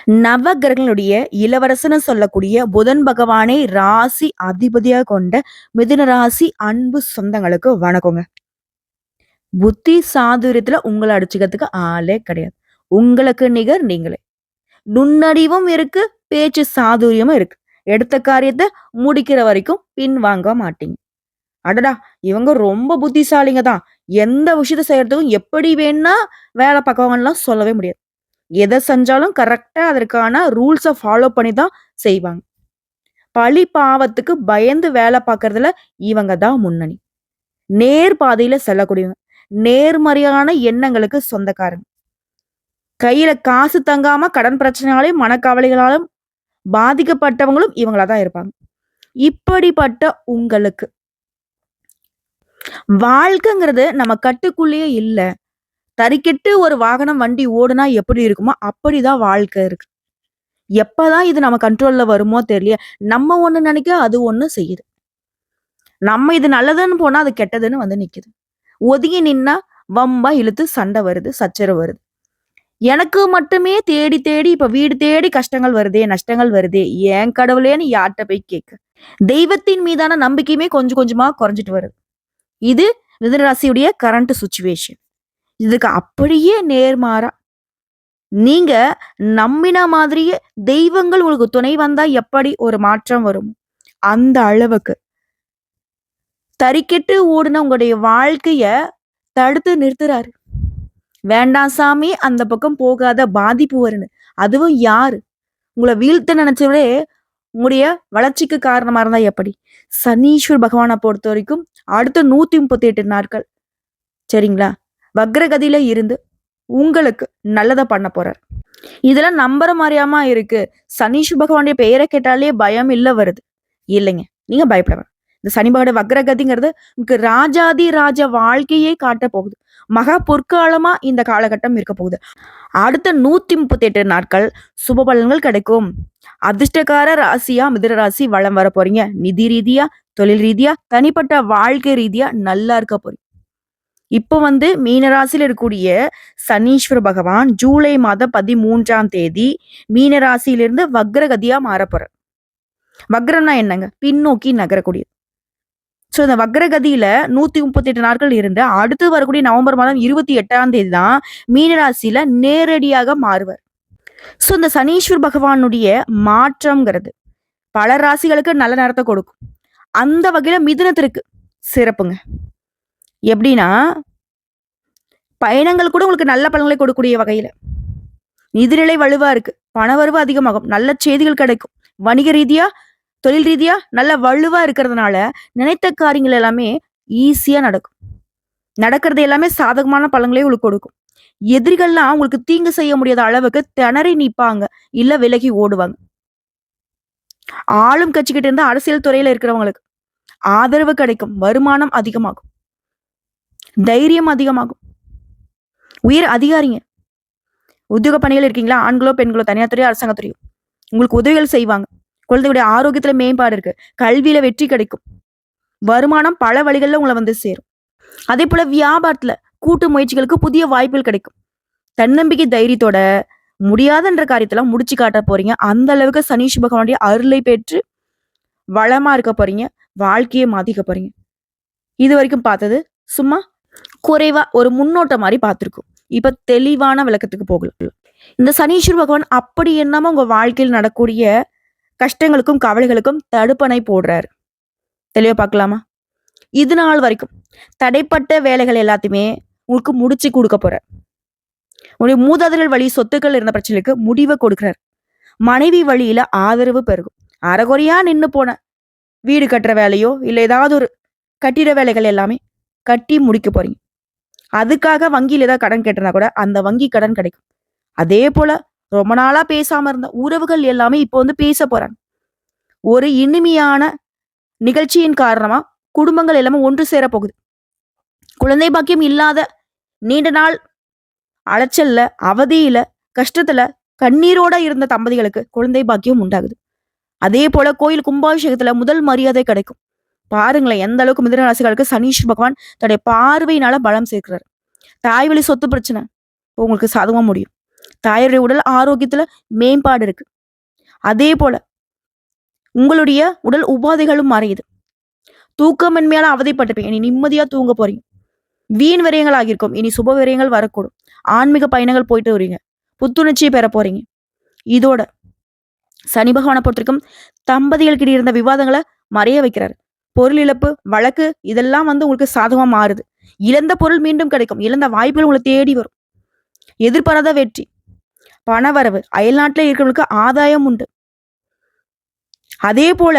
நவகிரகங்களுடைய இளவரசன்னு சொல்லக்கூடிய புதன் பகவானை ராசி அதிபதியா கொண்ட மிதுன ராசி அன்பு சொந்தங்களுக்கு வணக்கங்க. புத்தி சாதுரியத்துல உங்களை அடிச்சுக்கிறதுக்கு ஆளே கிடையாது. உங்களுக்கு நிகர் நீங்களே. நுண்ணறிவும் இருக்கு, பேச்சு சாதுரியமும் இருக்கு. எடுத்த காரியத்தை முடிக்கிற வரைக்கும் பின் வாங்க மாட்டீங்க. அடடா, இவங்க ரொம்ப புத்திசாலிங்க தான். எந்த விஷயத்த செய்யறதுக்கும் எப்படி வேணா வேலை பார்க்கவங்கலாம் சொல்லவே முடியாது. எதை செஞ்சாலும் கரெக்டா அதற்கான ரூல்ஸை ஃபாலோ பண்ணி தான் செய்வாங்க. பழி பாவத்துக்கு பயந்து வேலை பார்க்கறதுல இவங்க தான் முன்னணி. நேர் பாதையில செல்லக்கூடியவங்க. நேர்மறையான எண்ணங்களுக்கு சொந்தக்காரங்க. கையில காசு தங்காம கடன் பிரச்சனையாலையும் மனக்கவலைகளாலும் பாதிக்கப்பட்டவங்களும் இவங்களா தான் இருப்பாங்க. இப்படிப்பட்ட உங்களுக்கு வாழ்க்கைங்கிறது நம்ம கட்டுக்குள்ளேயே இல்ல. தறிக்கெட்டு ஒரு வாகனம் வண்டி ஓடுனா எப்படி இருக்குமோ அப்படிதான் வாழ்க்கை இருக்கு. எப்பதான் இது நம்ம கண்ட்ரோல்ல வருமோ தெரியல. நம்ம ஒண்ணு நினைக்க அது ஒண்ணு செய்யுது. நம்ம இது நல்லதுன்னு போனா அது கெட்டதுன்னு வந்து நிக்குது. ஒதுங்கி நின்னா வம்பா இழுத்து சண்டை வருது, சச்சரவு வருது. எனக்கு மட்டுமே தேடி தேடி இப்ப வீடு தேடி கஷ்டங்கள் வருதே, நஷ்டங்கள் வருதே, ஏன் கடவுளேன்னு யார்கிட்ட போய் கேட்க. தெய்வத்தின் மீதான நம்பிக்கையுமே கொஞ்சம் கொஞ்சமா குறைஞ்சிட்டு வருது. இது மிதுனராசியுடைய கரண்ட் சுச்சுவேஷன். இதுக்கு அப்படியே நேர்மாறா நீங்க நம்பின மாதிரியே தெய்வங்கள் உங்களுக்கு துணை வந்தா எப்படி ஒரு மாற்றம் வரும், அந்த அளவுக்கு தறிக்கெட்டு ஓடுன உங்களுடைய வாழ்க்கைய தடுத்து நிறுத்துறாரு. வேண்டாம் சாமி, அந்த பக்கம் போகாத, பாதிப்பு வருன்னு. அதுவும் யாரு உங்களை வீழ்த்த நினைச்சவரே உங்களுடைய வளர்ச்சிக்கு காரணமா இருந்தா எப்படி? சனீஸ்வர் பகவானை பொறுத்த வரைக்கும் அடுத்த 138 நாட்கள் சரிங்களா, வக்ரகதியில இருந்து உங்களுக்கு நல்லதை பண்ண போறார். இதெல்லாம் நம்புற மாதிரியாமா இருக்கு? சனீஸ்வர் பகவானுடைய பெயரை கேட்டாலே பயம் இல்ல வருது இல்லைங்க. நீங்க பயப்பட வேணாம். இந்த சனி பகவானுடைய வக்ரகதிங்கிறது உங்களுக்கு ராஜாதி ராஜ வாழ்க்கையே காட்ட போகுது. மகா பொற்காலமா இந்த காலகட்டம் இருக்க போகுது. அடுத்த 138 நாட்கள் சுப பலன்கள் கிடைக்கும். அதிர்ஷ்டக்கார ராசியா மிதுன ராசி வளம் வர போறீங்க. நிதி ரீதியா, தொழில் ரீதியா, தனிப்பட்ட வாழ்க்கை ரீதியா நல்லா இருக்க போறீங்க. இப்போ மீனராசியில் இருக்கக்கூடிய சனீஸ்வர பகவான் ஜூலை மாதம் 13ஆம் தேதி மீனராசியிலிருந்து வக்ரகதியா மாறப்போற. வக்ரம்னா என்னங்க? பின்னோக்கி நகரக்கூடியது. ஸோ இந்த வக்ரகதியில 138 நாட்கள் இருந்து அடுத்து வரக்கூடிய நவம்பர் மாதம் 28ஆம் தேதி தான் மீனராசியில நேரடியாக மாறுவார். ஸோ இந்த சனீஸ்வர் பகவானுடைய மாற்றம்ங்கிறது பல ராசிகளுக்கு நல்ல நேரத்தை கொடுக்கும். அந்த வகையில மிதுனத்திற்கு சிறப்புங்க. எப்படின்னா, பயணங்கள் கூட உங்களுக்கு நல்ல பலன்களை கொடுக்கக்கூடிய வகையில நிதிநிலை வலுவா இருக்கு. பணவரவு அதிகமாகும். நல்ல செய்திகள் கிடைக்கும். வணிக ரீதியா, தொழில் ரீதியா நல்ல வலுவா இருக்கிறதுனால நினைத்த காரியங்கள் எல்லாமே ஈஸியா நடக்கும். நடக்கிறது எல்லாமே சாதகமான பலன்களே உங்களுக்கு கொடுக்கும். எதிரிகள்லாம் உங்களுக்கு தீங்கு செய்ய முடியாத அளவுக்கு திணறி நிற்பாங்க, இல்ல விலகி ஓடுவாங்க. ஆளும் கட்சிக்கிட்ட இருந்து அரசியல் துறையில இருக்கிறவங்களுக்கு ஆதரவு கிடைக்கும். வருமானம் அதிகமாகும். தைரியம் அதிகமாகும். உயர் அதிகாரிங்க, உத்தியோக பணிகள் இருக்கீங்களா, ஆண்களோ பெண்களோ, தனியார் துறையோ அரசாங்கத்துறையோ, உங்களுக்கு உதவிகள் செய்வாங்க. குழந்தையுடைய ஆரோக்கியத்துல மேம்பாடு இருக்கு. கல்வியில வெற்றி கிடைக்கும். வருமானம் பல வழிகளில் உங்களை சேரும். அதே போல வியாபாரத்துல கூட்டு முயற்சிகளுக்கு புதிய வாய்ப்புகள் கிடைக்கும். தன்னம்பிக்கை தைரியத்தோட முடியாதுன்ற காரியத்தெல்லாம் முடிச்சு காட்ட போறீங்க. அந்த அளவுக்கு சனீஷ் பகவானுடைய அருளை பெற்று வளமா இருக்க போறீங்க. வாழ்க்கையை மாத்திக்க போறீங்க. இது வரைக்கும் பார்த்தது சும்மா குறைவா ஒரு முன்னோட்டம் மாதிரி பார்த்துருக்கும். இப்ப தெளிவான விளக்கத்துக்கு போகலாம். இந்த சனீஸ்வர பகவான் அப்படி என்னமோ உங்க வாழ்க்கையில் நடக்கூடிய கஷ்டங்களுக்கும் கவலைகளுக்கும் தடுப்பணை போடுறாரு. தெளிவா பார்க்கலாமா? இது நாள் வரைக்கும் தடைப்பட்ட வேலைகள் எல்லாத்தையுமே உங்களுக்கு முடிச்சு கொடுக்க போறார். உங்களுடைய மூதாதையர்கள் வழி சொத்துக்கள் இருந்த பிரச்சனைக்கு முடிவை கொடுக்கிறார். மனைவி வழியில ஆதரவு பெருகும். அறகுறையா நின்று போன வீடு கட்டுற வேலையோ இல்ல ஏதாவது ஒரு கட்டிட வேலைகள் எல்லாமே கட்டி முடிக்க போறீங்க. அதுக்காக வங்கியில் ஏதாவது கடன் கேட்டிருந்தா கூட அந்த வங்கி கடன் கிடைக்கும். அதே போல ரொம்ப நாளா பேசாம இருந்த உறவுகள் எல்லாமே இப்போ பேச போறாங்க. ஒரு இனிமையான நிகழ்ச்சியின் காரணமா குடும்பங்கள் எல்லாமே ஒன்று சேர போகுது. குழந்தை பாக்கியம் இல்லாத நீண்ட நாள் அலைச்சல்ல, அவதியில, கஷ்டத்துல, கண்ணீரோட இருந்த தம்பதிகளுக்கு குழந்தை பாக்கியம் உண்டாகுது. அதே போல கோயில் கும்பாபிஷேகத்துல முதல் மரியாதை கிடைக்கும். பாருங்களேன் எந்த அளவுக்கு மிதுன ராசிகளுக்கு சனீஸ்வர பகவான் தன்னுடைய பார்வையினால பலம் சேர்க்கிறார். தாய் வழி சொத்து பிரச்சனை உங்களுக்கு சாதகமா முடியும். தாயாருடைய உடல் ஆரோக்கியத்துல மேம்பாடு இருக்கு. அதே போல உங்களுடைய உடல் உபாதைகளும் மறையுது. தூக்கமின்மையால அவதிப்பட்டிருப்பீங்க, இனி நிம்மதியா தூங்க போறீங்க. வீண் விரயங்கள் ஆகியிருக்கும், இனி சுப விரயங்கள் வரக்கூடும். ஆன்மீக பயணங்கள் போயிட்டு வருவீங்க, புத்துணர்ச்சியை பெற போறீங்க. இதோட சனி பகவானை பொறுத்திருக்கும் தம்பதிகளுக்கிடையே இருந்த விவாதங்களை மறைய வைக்கிறாரு. பொருள் இழப்பு, வழக்கு இதெல்லாம் உங்களுக்கு சாதகமா மாறுது. இழந்த பொருள் மீண்டும் கிடைக்கும். இழந்த வாய்ப்புகள் உங்களை தேடி வரும். எதிர்பாராத வெற்றி, பணவரவு, அயல்நாட்டில் இருக்கிறவங்களுக்கு ஆதாயம் உண்டு. அதே போல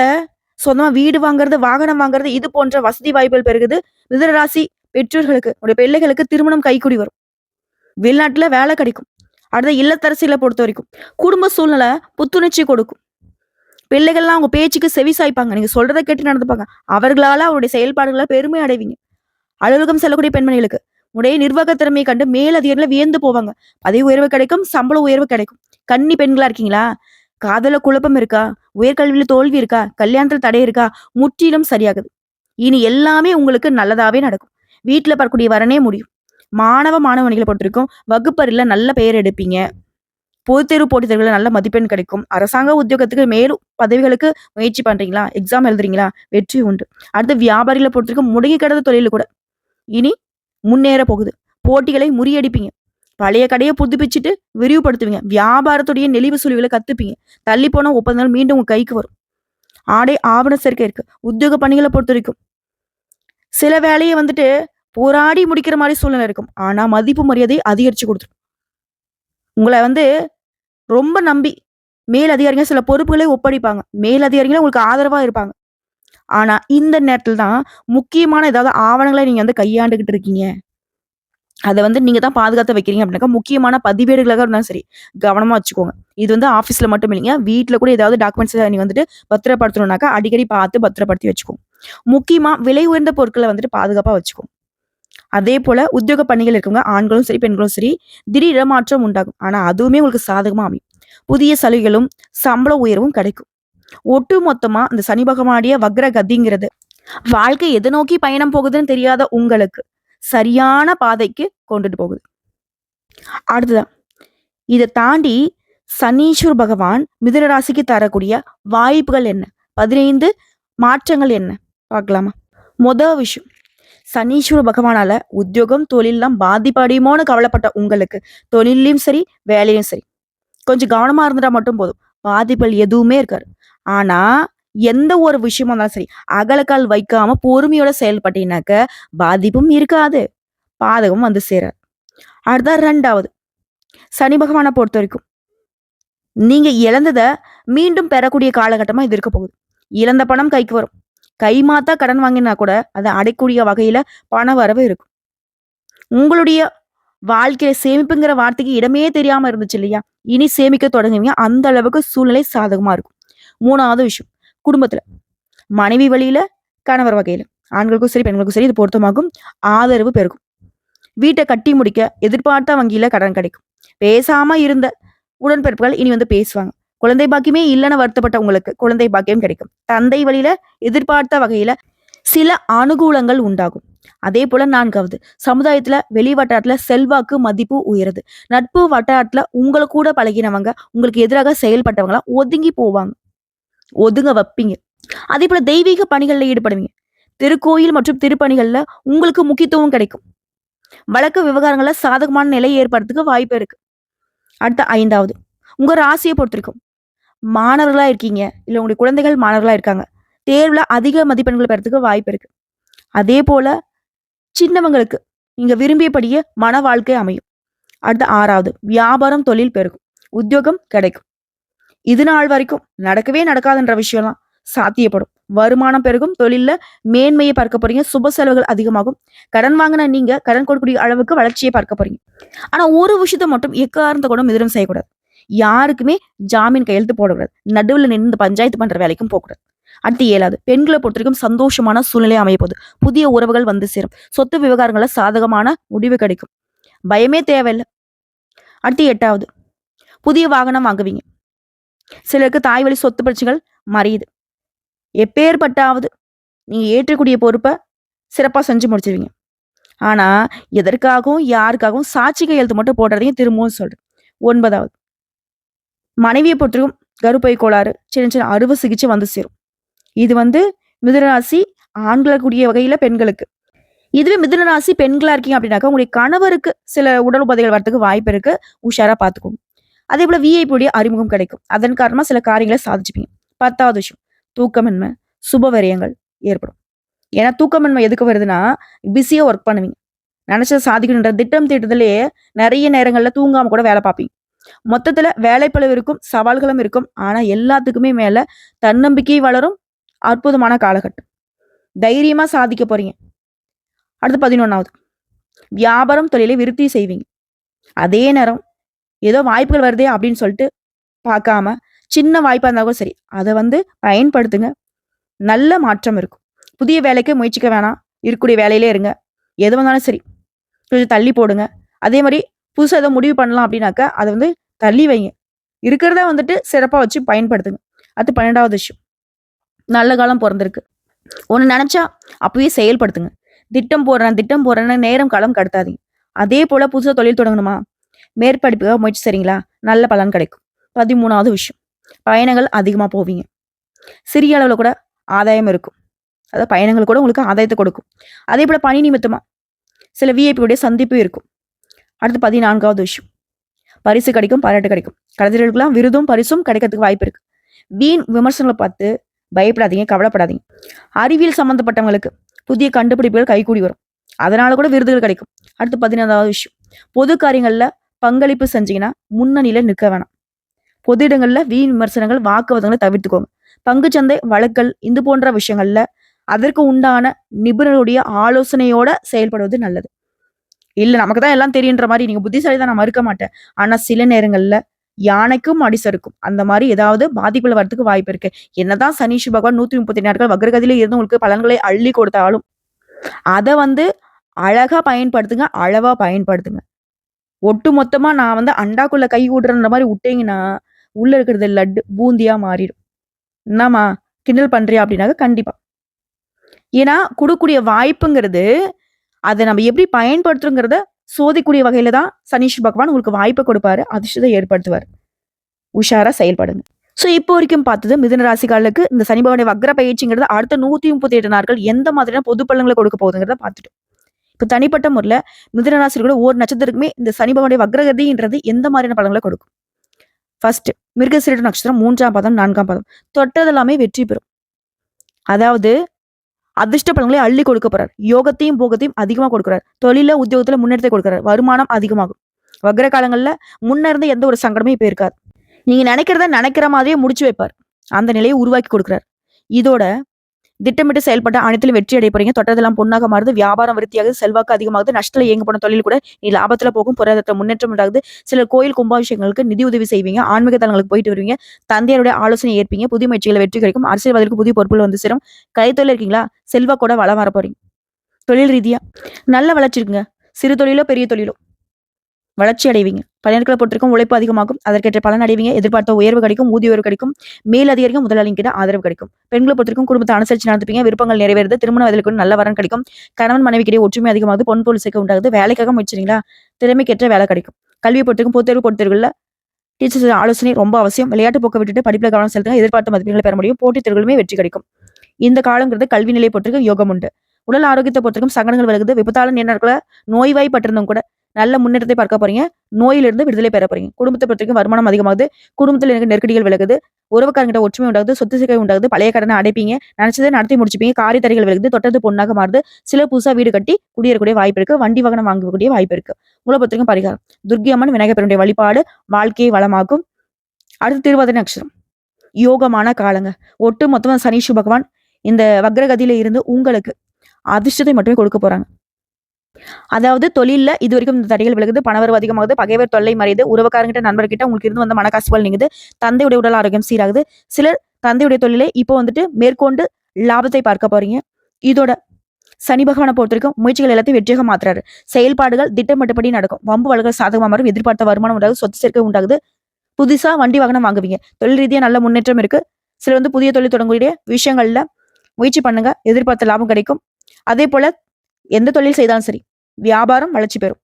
சொந்தமா வீடு வாங்குறது, வாகனம் வாங்குறது, இது போன்ற வசதி வாய்ப்புகள் பெருகுது. மிதுனராசி பெற்றோர்களுக்கு, உடைய பிள்ளைகளுக்கு திருமணம் கைக்கூடி வரும். வெளிநாட்டுல வேலை கிடைக்கும். அடுத்த இல்லத்தரசிகளை பொறுத்த வரைக்கும் குடும்ப சூழ்நிலை புத்துணர்ச்சி கொடுக்கும். பிள்ளைகள்லாம் அவங்க பேச்சுக்கு செவி சாய்ப்பாங்க, நீங்க சொல்றதை கேட்டு நடந்துப்பாங்க. அவர்களால அவருடைய செயல்பாடுகளை பெருமை அடைவீங்க. அலுவலகம் செல்லக்கூடிய பெண்மணிகளுக்கு உடைய நிர்வாக திறமையை கண்டு மேலதிகாரிகளை வியந்து போவாங்க. பதவி உயர்வு கிடைக்கும், சம்பள உயர்வு கிடைக்கும். கன்னி பெண்களா இருக்கீங்களா? காதல குழப்பம் இருக்கா? உயர்கல்வியில தோல்வி இருக்கா? கல்யாணத்துல தடை இருக்கா? முற்றிலும் சரியாகுது. இனி எல்லாமே உங்களுக்கு நல்லதாவே நடக்கும். வீட்டுல பார்க்கக்கூடிய வரனே முடியும். மாணவனிகளை பொறுத்திருக்கும் வகுப்பறையில நல்ல பெயர் எடுப்பீங்க. பொதுத் தேர்வு போட்டித் தேர்வுல நல்ல மதிப்பெண் கிடைக்கும். அரசாங்க உத்தியோகத்துக்கு மேலும் பதவிகளுக்கு முயற்சி பண்றீங்களா? எக்ஸாம் எழுதுறீங்களா? வெற்றி உண்டு. அடுத்து வியாபாரிகளை பொறுத்திருக்கும் முடங்கி கிடந்த தொழில் கூட இனி முன்னேற போகுது. போட்டிகளை முறியடிப்பீங்க. பழைய கடையை புதுப்பிச்சுட்டு விரிவுபடுத்துவீங்க. வியாபாரத்துடைய நெளிவு சுழிவுகளை கத்துப்பீங்க. தள்ளி போன ஒப்பந்தங்கள் மீண்டும் உங்க கைக்கு வரும். ஆடை ஆவண சேர்க்கை இருக்கு. உத்தியோக பணிகளை பொறுத்த வரைக்கும் சில வேலையை போராடி முடிக்கிற மாதிரி சூழ்நிலை இருக்கும். ஆனா மதிப்பு மரியாதை அதிகரிச்சு கொடுத்துரும். உங்களை ரொம்ப நம்பி மேல் அதிகாரிகள் சில பொறுப்புகளை ஒப்படைப்பாங்க. மேல் அதிகாரிகள் உங்களுக்கு ஆதரவா இருப்பாங்க. ஆனா இந்த நேரத்துல தான் முக்கியமான ஏதாவது ஆவணங்களை நீங்க கையாண்டுகிட்டு இருக்கீங்க, அதை நீங்க தான் பாதுகாத்து வைக்கிறீங்க அப்படின்னாக்கா, முக்கியமான பதிவேடுகளாக இருந்தாலும் சரி கவனமா வச்சுக்கோங்க. இது ஆஃபீஸ்ல மட்டும் இல்லைங்க, வீட்டுல கூட ஏதாவது டாக்குமெண்ட்ஸ் நீ பத்திரப்படுத்தணும்னாக்கா அடிக்கடி பார்த்து பத்திரப்படுத்தி வச்சுக்கோங்க. முக்கியமா விலை உயர்ந்த பொருட்களை பாதுகாப்பா வச்சுக்கோங்க. அதே போல உத்தியோக பணிகள் இருக்கவங்க ஆண்களும் சரி பெண்களும் சரி திடீர் இடமாற்றம் உண்டாகும். ஆனா அதுவுமே உங்களுக்கு சாதகமா அமையும். புதிய சலுகைகளும் சம்பள உயர்வும் கிடைக்கும். ஒட்டு மொத்தமா இந்த சனி பகவானுடைய வக்ர கதிங்கிறது வாழ்க்கை எதை நோக்கி பயணம் போகுதுன்னு தெரியாத உங்களுக்கு சரியான பாதைக்கு கொண்டுட்டு போகுது. அடுத்ததான் இதை தாண்டி சனீஸ்வர பகவான் மிதுன ராசிக்கு தரக்கூடிய வாய்ப்புகள் என்ன, 15 மாற்றங்கள் என்ன பார்க்கலாமா? முதல் விஷயம், சனீஸ்வர பகவானால உத்தியோகம் தொழிலெல்லாம் பாதிப்படையுமோன்னு கவலைப்பட்ட உங்களுக்கு தொழிலையும் சரி வேலையும் சரி கொஞ்சம் கவனமா இருந்துட்டா மட்டும் போதும். பாதிப்புகள் எதுவுமே இருக்காரு. ஆனா எந்த ஒரு விஷயமா இருந்தாலும் சரி அகலக்கால் வைக்காம பொறுமையோட செயல்பட்டீங்கன்னாக்க பாதிப்பும் இருக்காது, பாதகம் சேராது. அடுத்த 2வது, சனி பகவானை பொறுத்த வரைக்கும் நீங்க இழந்ததை மீண்டும் பெறக்கூடிய காலகட்டமா இது இருக்க போகுது. இழந்த பணம் கைக்கு வரும். கைமாத்தா கடன் வாங்கினா கூட அதை அடைக்கூடிய வகையில பண வரவு இருக்கும். உங்களுடைய வாழ்க்கையில சேமிப்புங்கிற வார்த்தைக்கு இடமே தெரியாம இருந்துச்சு இல்லையா? இனி சேமிக்க தொடங்குவீங்க. அந்த அளவுக்கு சூழ்நிலை சாதகமா இருக்கும். 3வது விஷயம், குடும்பத்துல மனைவி வழியில கணவர் வகையில ஆண்களுக்கும் சரி பெண்களுக்கும் சரி இது பொருத்தமாகும். ஆதரவு பெருகும். வீட்டை கட்டி முடிக்க எதிர்பார்த்த வங்கியில கடன் கிடைக்கும். பேசாம இருந்த உடன்பிறப்புகள் இனி பேசுவாங்க. குழந்தை பாக்கியமே இல்லைன்னு வருத்தப்பட்ட உங்களுக்கு குழந்தை பாக்கியம் கிடைக்கும். தந்தை வழியில எதிர்பார்த்த வகையில சில அனுகூலங்கள் உண்டாகும். அதே போல 4வது, சமுதாயத்துல வெளி வட்டாரத்துல செல்வாக்கு மதிப்பு உயருது. நட்பு வட்டாரத்துல உங்களை கூட பழகினவங்க உங்களுக்கு எதிராக செயல்பட்டவங்களா ஒதுங்கி போவாங்க, ஒதுங்க வைப்பீங்க. அதே போல தெய்வீக பணிகள்ல ஈடுபடுவீங்க. திருக்கோயில் மற்றும் திருப்பணிகள்ல உங்களுக்கு முக்கியத்துவம் கிடைக்கும். வழக்கு விவகாரங்கள்ல சாதகமான நிலை ஏற்படுறதுக்கு வாய்ப்பு இருக்கு. அடுத்த 5வது, உங்க ராசியை பொறுத்திருக்கும் மாணவர்களா இருக்கீங்க, இல்ல உங்களுடைய குழந்தைகள் மாணவர்களா இருக்காங்க, தேர்வுல அதிக மதிப்பெண்கள் பெறதுக்கு வாய்ப்பு இருக்கு. அதே போல சின்னவங்களுக்கு நீங்க விரும்பியபடியே மன வாழ்க்கை அமையும். அடுத்த 6வது, வியாபாரம் தொழில் பெருகும், உத்தியோகம் கிடைக்கும். இது நாள் வரைக்கும் நடக்கவே நடக்காதுன்ற விஷயம்லாம் சாத்தியப்படும். வருமானம் பெருகும். தொழில்ல மேன்மையை பார்க்க போறீங்க. சுப செலவுகள் அதிகமாகும். கடன் வாங்கின நீங்க கடன் கொடுக்கக்கூடிய அளவுக்கு வளர்ச்சியை பார்க்க போறீங்க. ஆனா ஒரு விஷயத்த மட்டும் எக்காரணத்தை கூட மிதனம் செய்யக்கூடாது. யாருக்குமே ஜாமீன் கையெழுத்து போடக்கூடாது. நடுவில் நின்று பஞ்சாயத்து பண்ற வேலைக்கும் போகக்கூடாது. அடுத்து 7வது, பெண்களை பொறுத்த வரைக்கும் சந்தோஷமான சூழ்நிலை அமையப்போகுது. புதிய உறவுகள் சேரும். சொத்து விவகாரங்கள சாதகமான முடிவு கிடைக்கும். பயமே தேவையில்லை. அடுத்து 8வது, புதிய வாகனம் வாங்குவீங்க. சிலருக்கு தாய் வழி சொத்து பிரச்சனைகள் மறையுது. எப்பேற்பட்டாவது நீங்க ஏற்றக்கூடிய பொறுப்பை சிறப்பா செஞ்சு முடிச்சிருவீங்க. ஆனா எதற்காகவும் யாருக்காகவும் சாட்சி கையெழுத்து மட்டும் போடுறதையும் திரும்பவும் சொல்றேன். 9வது மனைவியை பொறுத்திருக்கும் கருப்பை கோளாறு, சின்ன சின்ன அறுவை சிகிச்சை வந்து சேரும். இது வந்து மிதுன ராசி ஆண்களை கூடிய வகையில பெண்களுக்கு. இதுவே மிதுன ராசி பெண்களா இருக்கீங்க அப்படின்னாக்கா, உங்களுடைய கணவருக்கு சில உடல் உபாதைகள் வரதுக்கு வாய்ப்பு இருக்கு. உஷாரா பார்த்துக்கோங்க. அதே போல விஐபியுடைய அறிமுகம் கிடைக்கும். அதன் காரணமா சில காரியங்களை சாதிச்சுப்பீங்க. 10வது விஷயம் தூக்கமின்மை, சுபவிரயங்கள் ஏற்படும். ஏன்னா தூக்கமின்மை எதுக்கு வருதுன்னா, பிஸியா ஒர்க் பண்ணுவீங்க. நினைச்சதை சாதிக்கணுன்ற திட்டம் தீட்டுதலே நிறைய நேரங்கள்ல தூங்காம கூட வேலை பார்ப்பீங்க. மொத்தத்துல வேலைப்பளு இருக்கும், சவால்களும் இருக்கும். ஆனா எல்லாத்துக்குமே மேல தன்னம்பிக்கை வளரும். அற்புதமான காலகட்டம். தைரியமா சாதிக்க போறீங்க. அடுத்து 11வது வியாபாரம் தொழிலை விருத்தி செய்வீங்க. அதே நேரம் ஏதோ வாய்ப்புகள் வருதே அப்படின்னு சொல்லிட்டு பார்க்காம, சின்ன வாய்ப்பா இருந்தா கூட சரி, அதை வந்து பயன்படுத்துங்க. நல்ல மாற்றம் இருக்கும். புதிய வேலைக்கு முயற்சிக்க வேணாம். இருக்கக்கூடிய வேலையிலே இருங்க. எது வந்தாலும் சரி, கொஞ்சம் தள்ளி போடுங்க. அதே மாதிரி புதுசா ஏதோ முடிவு பண்ணலாம் அப்படின்னாக்கா, அதை வந்து தள்ளி வைங்க. இருக்கிறத வந்துட்டு சிறப்பா வச்சு பயன்படுத்துங்க. அடுத்து 12வது விஷயம் நல்ல காலம் பொறந்திருக்கு. ஒண்ணு நினைச்சா அப்பவே செயல்படுத்துங்க. திட்டம் போடுறேன்னு நேரம் காலம் கடத்தாதீங்க. அதே போல புதுசா தொழில் தொடங்கணுமா? மேற்படிப்புக்காக முயற்சி செய்றீங்களா? நல்ல பலன் கிடைக்கும். 13வது விஷயம் பயணங்கள் அதிகமா போவீங்க. சிறிய அளவுல கூட ஆதாயம் இருக்கும். அதாவது பயணங்கள் கூட உங்களுக்கு ஆதாயத்தை கொடுக்கும். அதே போல பணி நிமித்தமா சில விஐபியுடைய சந்திப்பு இருக்கும். அடுத்து 14வது விஷயம் பரிசு கிடைக்கும், பாராட்டு கிடைக்கும். கலைஞர்களுக்கெல்லாம் விருதும் பரிசும் கிடைக்கிறதுக்கு வாய்ப்பு இருக்கு. வீண் விமர்சனங்களை பார்த்து பயப்படாதீங்க, கவலைப்படாதீங்க. அறிவியல் சம்பந்தப்பட்டவங்களுக்கு புதிய கண்டுபிடிப்புகள் கைகூடி வரும். அதனால கூட விருதுகள் கிடைக்கும். அடுத்து 15வது விஷயம் பொது காரியங்கள்ல பங்களிப்பு செஞ்சீங்கன்னா முன்னணியில நிற்க வேணாம். பொது இடங்கள்ல வீண் விமர்சனங்கள், வாக்குவாதங்களை தவிர்த்துக்கோங்க. பங்குச்சந்தை, வழக்கல் இது போன்ற விஷயங்கள்ல அதற்கு உண்டான நிபுணருடைய ஆலோசனையோட செயல்படுவது நல்லது. இல்ல நமக்கு தான் எல்லாம் தெரியுன்ற மாதிரி நீங்க புத்திசாலி தான், நான் மறுக்க மாட்டேன். ஆனா சில நேரங்கள்ல யானைக்கும் அடிசருக்கும் அந்த மாதிரி ஏதாவது பாதிப்புல வரதுக்கு வாய்ப்பு இருக்கு. என்னதான் சனீஸ்வர பகவான் 138 நாட்கள் வக்ரகதியில இருந்து உங்களுக்கு பலன்களை அள்ளி கொடுத்தாலும் அதை வந்து அழகா பயன்படுத்துங்க, அளவா பயன்படுத்துங்க. ஒட்டு மொத்தமா நான் வந்து அண்டாக்குள்ள கை விடுறன்ற மாதிரி விட்டீங்கன்னா உள்ள இருக்கிறது லட்டு பூந்தியா மாறிடும். என்னம்மா கிண்டல் பண்றியா அப்படின்னாக்க கண்டிப்பா. ஏன்னா கொடுக்கக்கூடிய வாய்ப்புங்கிறது அதை நம்ம எப்படி பயன்படுத்துறோங்கிறத சோதிக்கூடிய வகையில தான் சனீஸ்வர பகவான் உங்களுக்கு வாய்ப்பை கொடுப்பாரு, அதிர்ஷ்டத்தை ஏற்படுத்துவார். உஷாரா செயல்படுங்க. ஸோ இப்போ வரைக்கும் பார்த்தது மிதுன ராசிக்காரர்களுக்கு இந்த சனி பகவானுடைய வக்ர பயிற்சிங்கிறது அடுத்த 138 நாட்கள் எந்த மாதிரியான பொது பலன்களை கொடுக்க போகுதுங்கிறத பார்த்துட்டோம். இப்போ தனிப்பட்ட முறையில் மிதுன ராசிகளோட ஒவ்வொரு நட்சத்திரத்துக்குமே இந்த சனி பகவானுடைய வக்ரகதின்றது எந்த மாதிரியான பலன்களை கொடுக்கும். ஃபர்ஸ்ட் மிருகசீரிட நட்சத்திரம் 3ஆம் பாதம் 4ஆம் பாதம் தொட்டதெல்லாமே வெற்றி பெறும். அதாவது அதிர்ஷ்ட பலன்களை அள்ளி கொடுக்க போறார். யோகத்தையும் போகத்தையும் அதிகமா கொடுக்கிறார். தொழில உத்தியோகத்துல முன்னேற்றத்தை கொடுக்கிறார். வருமானம் அதிகமாகும். வக்ர காலங்கள்ல முன்ன இருந்த எந்த ஒரு சங்கடமும் இப்ப இருக்காது. நீங்க நினைக்கிற மாதிரியே முடிச்சு வைப்பார். அந்த நிலையை உருவாக்கி கொடுக்கிறார். இதோட திட்டமிட்டு செயல்பட்ட அனைத்திலும் வெற்றி அடைய போறீங்க. தொட்டதெல்லாம் பொண்ணாக மாறுது. வியாபாரம் விருத்தியாகுது. செல்வாக்கு அதிகமாகுது. நஷ்டத்துல இயங்க போன தொழில் கூட நீ லாபத்துல போகும். பொருளாதாரத்துல முன்னேற்றம் உண்டாகுது. சிலர் கோயில் கும்பாபிஷேகங்களுக்கு நிதி உதவி செய்வீங்க. ஆன்மீக தலங்களுக்கு போயிட்டு வருவீங்க. தந்தையருடைய ஆலோசனை ஏற்பீங்க. புதிய முயற்சிகளை வெற்றி கிடைக்கும். அரசியல்வாதிகளுக்கு புதிய பொறுப்புகள் வந்து சேரும். கைத்தொழில் இருக்கீங்களா? செல்வா கூட வளம் வர போறீங்க. தொழில் ரீதியா நல்ல வளர்ச்சி இருக்குங்க. சிறு தொழிலோ பெரிய தொழிலோ வளர்ச்சி அடைவீங்க. பணியாட்களை பொறுத்திருக்கும் உழைப்பு அதிகமாகும். அதற்கேற்ற பலன் அடைவீங்க. எதிர்பார்த்த உயர்வு கிடைக்கும். ஊதிய உயர்வு கிடைக்கும். மேல் அதிகாரிக்கும் முதலாளியும் கிட்ட ஆதரவு கிடைக்கும். பெண்களை பொறுத்திருக்கும் குடும்பத்தை அனுசரிச்சு நடந்துப்பீங்க. விருப்பங்கள் நிறைவேறுது. திருமண வயதிற்கு நல்ல வரன் கிடைக்கும். கணவன் மனைவிக்கிடையே ஒற்றுமை அதிகமாகுது. பொன் பொருள் சேர்க்கை உண்டாகுது. வேலைக்காக முயற்சிங்களா? திறமைக்கேற்ற வேலை கிடைக்கும். கல்வியை பொறுத்திருக்கும் பொதுத்தேர்வுல டீச்சர்ஸ் ஆலோசனை ரொம்ப அவசியம். விளையாட்டு போக்க விட்டுட்டு படிப்புல கவனம் செலுத்துங்க. எதிர்பார்த்த மதிப்பெண்களை பெற முடியும். போட்டித் தேர்வுகளுமே வெற்றி கிடைக்கும். இந்த காலங்கிறது கல்வி நிலையை பொறுத்திருக்கும் யோகம் உண்டு. உடல் ஆரோக்கியத்தை பொறுத்திருக்கும் சங்கடங்கள் விலகுது. விபத்தால நேரங்களை நோய்வாய்ப்பட்டிருந்தும் கூட நல்ல முன்னேற்றத்தை பார்க்க போறீங்க. நோயிலிருந்து விடுதலை பெற போறீங்க. குடும்பத்தை பொறுத்திருக்கும் வருமானம் அதிகமாகுது. குடும்பத்தில் எனக்கு நெருக்கடிகள் விலகுது. உறவுக்காரங்கிட்ட ஒற்றுமை உண்டாகுது. சொத்து சிக்கல் உண்டாகுது. பழைய கடனை அடைப்பீங்க. நினைச்சதை நடத்தி முடிச்சுப்பீங்க. காரிய தடைகள் விலகுது. தொட்டது பொண்ணாக மாறுது. சில புதுசா வீடு கட்டி குடியேறக்கூடிய வாய்ப்பு இருக்கு. வண்டி வாகனம் வாங்கக்கூடிய வாய்ப்பு இருக்கு. உங்களை பொறுத்திருக்கும் பரிகாரம் துர்க்கி அம்மன் விநாயகர் வழிபாடு வாழ்க்கையை வளமாக்கும். அடுத்து திருவாதிரை நட்சத்திரம் யோகமான காலங்க. ஒட்டு மொத்தமா சனீஸ்வர பகவான் இந்த வக்ரகதியில இருந்து உங்களுக்கு அதிர்ஷ்டத்தை மட்டுமே கொடுக்க போறாங்க. அதாவது தொழில்ல இது வரைக்கும் இந்த தடைகள் விலகுது. பணவரவு அதிகமாகுது. பகைவர் தொல்லை மறையுது. உறவுக்காரங்கிட்ட நண்பர்கிட்ட உங்களுக்கு இருந்து வந்த மனக்காசுகள் நீங்குது. தந்தையுடைய உடல் ஆரோக்கியம் சீராகுது. சிலர் தந்தையுடைய தொழிலை இப்போ வந்துட்டு மேற்கொண்டு லாபத்தை பார்க்க போறீங்க. இதோட சனி பகவானை பொறுத்த வரைக்கும் முயற்சிகள் எல்லாத்தையும் வெற்றியாக மாத்துறாரு. செயல்பாடுகள் திட்டமிட்டபடி நடக்கும். வம்பு வழக்குகள் சாதகமாக மாறும். எதிர்பார்த்த வருமானம் உண்டாகுது. சொத்து சேர்க்கை உண்டாகுது. புதுசா வண்டி வாகனம் வாங்குவீங்க. தொழில் ரீதியா நல்ல முன்னேற்றம் இருக்கு. சிலர் வந்து புதிய தொழில் தொடங்கக்கூடிய விஷயங்கள்ல முயற்சி பண்ணுங்க. எதிர்பார்த்த லாபம் கிடைக்கும். அதே போல எந்த தொழில் செய்தாலும் சரி வியாபாரம் வளர்ச்சி பெறும்.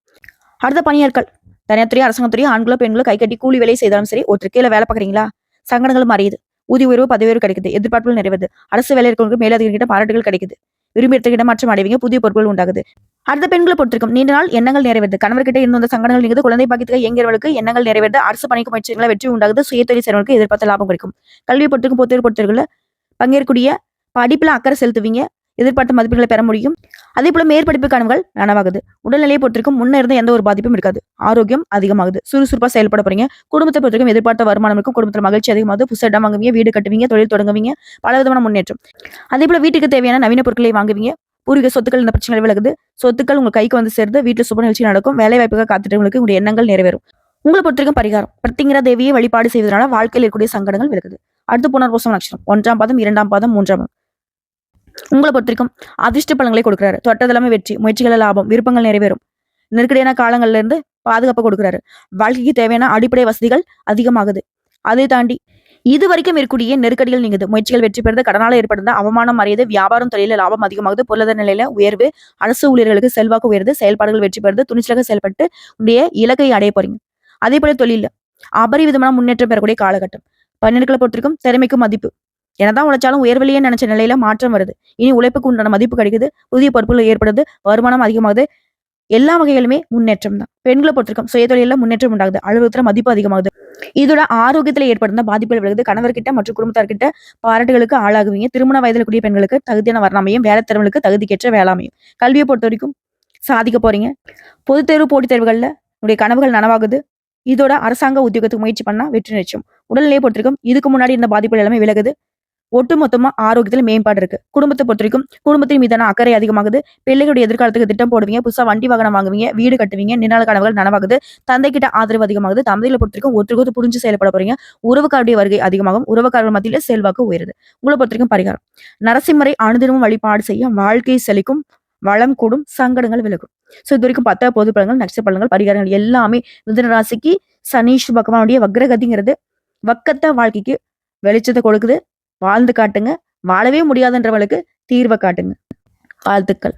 அடுத்த பணியாட்கள் தனியார் துறை, அரசாங்கத்துறை, ஆண்களோ பெண்களோ கை கட்டி கூலி வேலை செய்தாலும் சரி, ஒருத்தர் கீழே வேலை பார்க்குறீங்களா, சங்கடங்கள் மறையுது. ஊதிய உயர்வு, பதவி உயர்வு கிடைக்குது. எதிர்பார்ப்புகள் நிறைவேறுது. அரசு வேலை இருக்கிறவங்களுக்கு மேலதிகாரிகிட்ட பாராட்டுகள் கிடைக்குது. விரும்பி இடத்துக்கு இடமாற்றம் அடைவீங்க. புதிய பொறுப்புகள் உண்டாகுது. அடுத்த பெண்களை பொறுத்திருக்கும் நீண்ட நாள் எண்ணங்கள் நிறைவேறுது. கணவர்கிட்ட இருந்த அந்த சங்கடங்கள் நீங்குது. குழந்தை பாக்கியத்துக்கு இயங்கியவர்களுக்கு எண்ணங்கள் நிறைவேறுது. அரசு பணிக்கு முயற்சிகளை வெற்றி உண்டாகுது. சுயதொழில் செய்றவங்களுக்கு எதிர்பார்த்த லாபம் கிடைக்கும். கல்வியை பொறுத்திருக்கும் பொறுத்தவரை பொறுத்தவர்கள் பங்கேற்கக்கூடிய படிப்புல அக்கறை செலுத்துவீங்க. எதிர்பார்த்த மதிப்பெண்களை பெற முடியும். அதே போல மேற்படிப்பு கனவுகள் நனவாகுது. உடல்நிலையை பொறுத்திருக்கும் முன்ன இருந்த எந்த ஒரு பாதிப்பும் இருக்காது. ஆரோக்கியம் அதிகமாகுது. சுறுசுறுப்பா செயல்பட போறீங்க. குடும்பத்தை பொறுத்திருக்கும் எதிர்பார்த்த வருமானம் இருக்கும். குடும்பத்தில் மகிழ்ச்சி அதிகமாகுது. புதுசா இடம் வாங்குவீங்க. வீடு கட்டுவீங்க. தொழில் தொடங்குவீங்க. பல விதமான முன்னேற்றம். அதே போல வீட்டுக்கு தேவையான நவீன பொருட்களை வாங்குவீங்க. பூர்வீக சொத்துக்கள் இந்த பிரச்சனைகள் விலகுது. சொத்துக்கள் உங்க கைக்கு வந்து சேர்ந்து வீட்டுல சுப நிகழ்ச்சி நடக்கும். வேலை வாய்ப்புகள் காத்துட்டவங்களுக்கு உங்களுடைய எண்ணங்கள் நிறைவேறும். உங்களை பொறுத்திருக்கும் பரிகாரம் பிரத்திங்கிற தேவியை வழிபாடு செய்வதனால வாழ்க்கையில் இருக்கக்கூடிய சங்கடங்கள் விலகுது. அடுத்து புனர்பூசம் நட்சத்திரம் 1ஆம் பாதம், 2ஆம் பாதம், 3ஆம் பாதம். உங்களை பொறுத்திருக்கும் அதிர்ஷ்ட பலன்களை கொடுக்குறாரு. தொட்டதெல்லாமே வெற்றி, முயற்சிகள லாபம், விருப்பங்கள் நிறைவேறும். நெருக்கடியான காலங்கள்ல இருந்து பாதுகாப்பு கொடுக்குறாரு. வாழ்க்கைக்கு தேவையான அடிப்படை வசதிகள் அதிகமாகுது. அதை தாண்டி இது வரைக்கும் இருக்கக்கூடிய நெருக்கடிகள் நீங்குது. முயற்சிகள் வெற்றி பெறுது. கடனால ஏற்படுத்த அவமானம் மறையுது. வியாபாரம் தொழில லாபம் அதிகமாகுது. பொருளாதார நிலையில உயர்வு. அரசு ஊழியர்களுக்கு செல்வாக்கு உயருது. செயல்பாடுகள் வெற்றி பெறுது. துணிச்சலாக செயல்பட்டு உடைய இலக்கை அடைய போறீங்க. அதே போல தொழில அபரிவிதமான முன்னேற்றம் பெறக்கூடிய காலகட்டம். பன்னெண்டுகளை பொறுத்திருக்கும் திறமைக்கு மதிப்பு. என்னதான் உழைச்சாலும் உயர்விலேயே நினைச்ச நிலையில மாற்றம் வருது. இனி உழைப்புக்கு உண்டான மதிப்பு கிடைக்குது. புதிய பொறுப்புகள் ஏற்படுது. வருமானம் அதிகமாகுது. எல்லா வகையிலுமே முன்னேற்றம் தான். பெண்களை பொறுத்திருக்கும் சுயதொழில முன்னேற்றம் உண்டாகுது. அலுவலகத்துல மதிப்பு அதிகமாகுது. இதோட ஆரோக்கியத்துல ஏற்படுத்த பாதிப்புகள் விலகுது. கணவர்கிட்ட மற்றும் குடும்பத்தார்கிட்ட பாராட்டுகளுக்கு ஆளாகுவீங்க. திருமண வயதில் கூடிய பெண்களுக்கு தகுதியான வரணமையும், வேலை திறமைகளுக்கு தகுதிக்கேற்ற வேளாமையும். கல்வியை பொறுத்த வரைக்கும் சாதிக்க போறீங்க. பொதுத் தேர்வு, போட்டித் தேர்வுகள்ல உங்களுடைய கனவுகள் நனவாகுது. இதோட அரசாங்க உத்தியோகத்துக்கு முயற்சி பண்ணா வெற்றி நிச்சயம். உடல்நிலையை பொறுத்திருக்கும் இதுக்கு முன்னாடி இருந்த பாதிப்புகள் எல்லாமே விலகுது. ஒட்டுமொத்தமா ஆரோக்கியத்துல மேம்பாடு இருக்கு. குடும்பத்தை பொறுத்த வரைக்கும் குடும்பத்தின் மீதான அக்கறை அதிகமாகுது. பிள்ளைகளுடைய எதிர்காலத்துக்கு திட்டம் போடுவீங்க. புதுசா வண்டி வாகனம் வாங்குவீங்க. வீடு கட்டுவீங்க. நின்னால கனவுகள் நனவாகுது. தந்தை கிட்ட ஆதரவு அதிகமாகுது. தந்தையில பொறுத்த வரைக்கும் ஒருத்தருக்கு புரிஞ்சு செயல்பட போறீங்க. உறவுக்காருடைய வருகை அதிகமாகும். உறவுக்காரர்கள் மத்தியில செல்வாக்கு உயருது. உங்களை பொறுத்த வரைக்கும் பரிகாரம் நரசிம்மரை அனுதினமும் வழிபாடு செய்ய வாழ்க்கை செழிக்கும். வளம் கூடும். சங்கடங்கள் விலகும். சோ இது வரைக்கும் 10 பொது பலன்கள், நட்சத்திர பலன்கள், பரிகாரங்கள் எல்லாமே மிதுன ராசிக்கு சனீஸ்வர பகவானுடைய வக்ரகதிங்கிறது வக்கத்த வாழ்க்கைக்கு வெளிச்சத்தை கொடுக்குது. வாழ்ந்து காட்டுங்க. வாழவே முடியாதுன்றவங்களுக்கு தீர்வை காட்டுங்க. வாழ்த்துக்கள்.